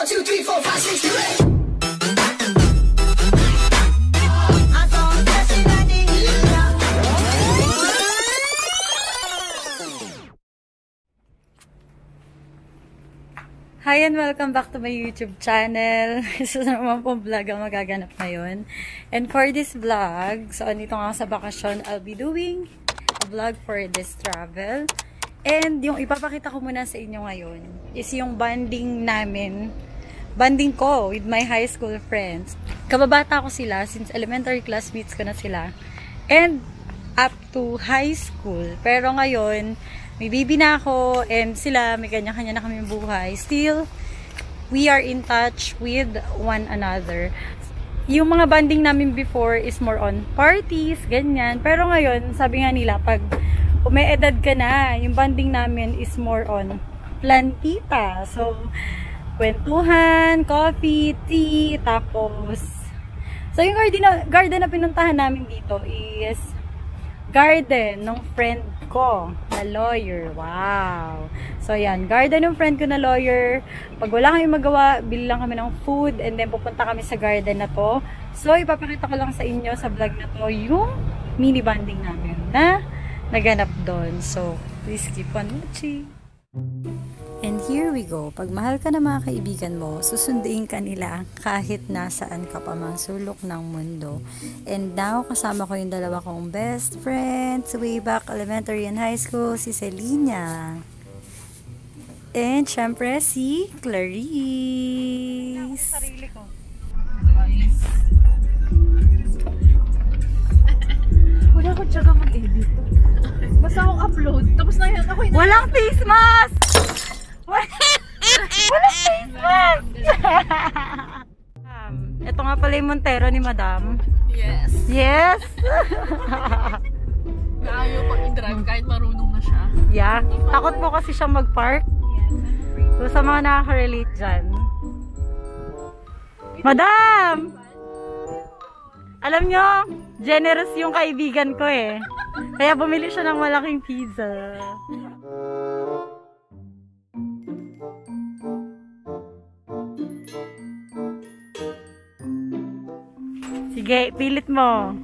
1, 2, 3, 4, 5, 6, 7. Hi and welcome back to my YouTube channel. Isa naman pong vlog ang magaganap ngayon. And for this vlog, so andito nga sa bakasyon, I'll be doing a vlog for this travel. And yung ipapakita ko muna sa inyo ngayon is yung bonding namin, bonding ko with my high school friends. Kababata ko sila since elementary classmates ko na sila. And up to high school. Pero ngayon, may baby na ako and sila, may kanya-kanya na kami buhay. Still, we are in touch with one another. Yung mga bonding namin before is more on parties, ganyan. Pero ngayon, sabi nga nila, pag umeedad ka na, yung bonding namin is more on plantita. So, kwentuhan, coffee, tea, tapos... So, yung garden na pinuntahan namin dito is garden ng friend ko na lawyer. Wow! So, yan. Garden ng friend ko na lawyer. Pag wala kami magawa, bili lang kami ng food and then pupunta kami sa garden na to. So, ipapakita ko lang sa inyo sa vlog na to yung mini bonding namin na naganap doon. So, please keep on watching. And here we go. Pag mahal ka ng mga kaibigan mo, susunduin ka nila kahit nasaan ka pa mang sulok ng mundo. And now, kasama ko yung dalawa kong best friends way back elementary and high school, si Selina. And syempre, si Clarice. Sarili ko. Wala ko tiyaga mag-edit. Basta akong upload. Tapos na yan. Ako walang face mask! Walang face mask! Ito nga pala yung Montero ni Madam. Yes. Yes! Naayaw pag i-drive kahit marunong na siya. Yeah. Takot po kasi siya mag-park. So sa mga nakaka-relate dyan. Madam! Alam nyo, generous yung kaibigan ko eh. Kaya bumili siya ng malaking pizza. Sige, pilit mo.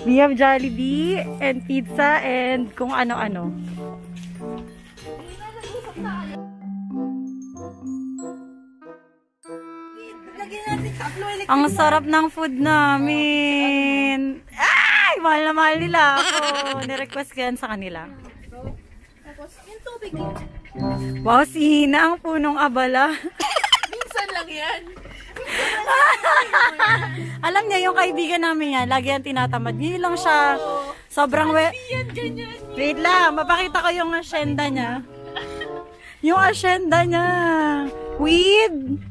We have Jollibee and pizza and kung ano-ano. Ang sarap ng food namin. Ay! Mahal na mahal nila ako. Nirequest ko yan sa kanila. Wow, si Hina ang punong abala. Minsan lang yan. Alam niya, yung kaibigan namin yan, lagi yan tinatamad. Hindi lang siya sobrang wait lang, mapakita ko yung asyenda niya. Yung asyenda niya. With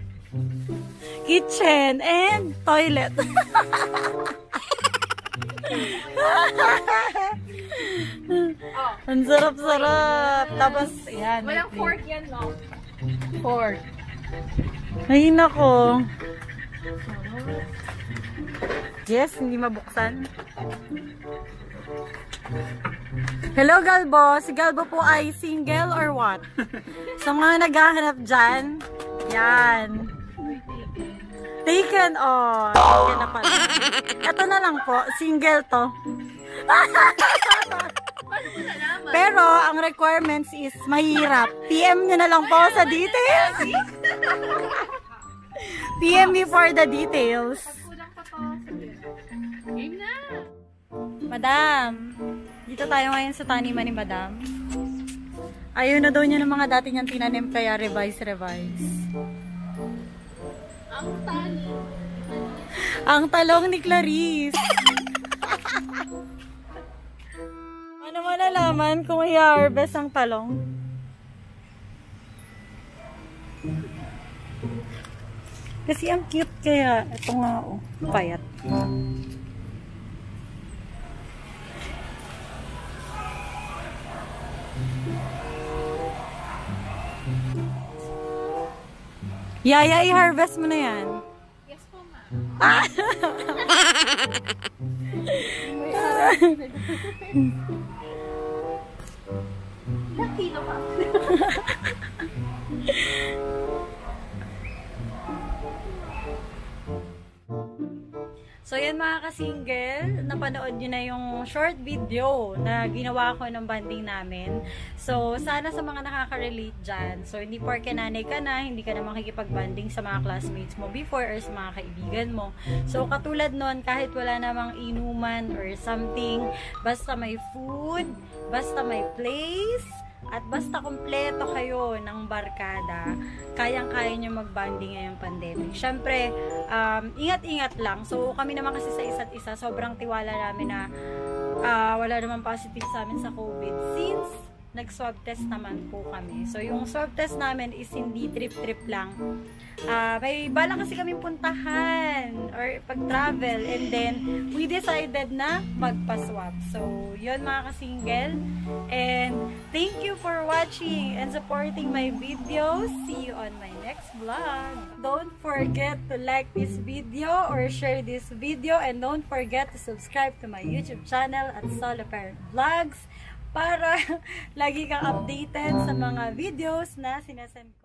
kitchen and toilet. Ang sarap-sarap. Tapos, yan. Walang fork yan, no? Fork. Ay, nako. Yes, hindi mabuksan. Hello, Galbo. Si Galbo po ay single or what? Sa mga naghahanap dyan, yan. Taken, oh. Taken na pala. Ito na lang po, single to. Pero, ang requirements is mahirap. PM nyo na lang po sa details. PM me for the details. Game na! Madam, dito tayo ngayon sa taniman ni Madam. Ayaw na daw niya ng mga dati niyang tinanim, kaya revise. Ang tali. Ang talong ni Clarice. Ano mo nalaman kung i-harvest ang talong? Kasi ang cute kaya. Ito nga, oh, payat. Yaya, i-harvest mo na yan. Yes po, ma. Ilang kilo ka? So, yan mga ka-single, napanood nyo na yung short video na ginawa ko ng banding namin. So, sana sa mga nakaka-relate dyan. So, hindi porke nanay ka na, hindi ka na makikipag-banding sa mga classmates mo before or sa mga kaibigan mo. So, katulad nun, kahit wala namang inuman or something, basta may food, basta may place, at basta kompleto kayo ng barkada, kayang-kaya nyo mag-bonding ngayong pandemic. Syempre, ingat-ingat lang. So, kami naman kasi sa isa't isa, sobrang tiwala namin na wala naman positive sa amin sa COVID since nag-swab test naman po kami. So, yung swab test namin is hindi trip-trip lang. May bala kasi kami puntahan or pag-travel, and then we decided na magpa-swab. So, yun mga ka-single. And thank you for watching and supporting my videos. See you on my next vlog. Don't forget to like this video or share this video, and don't forget to subscribe to my YouTube channel at Solo Parent Vlogs para lagi kang updated sa mga videos na sinasend ko.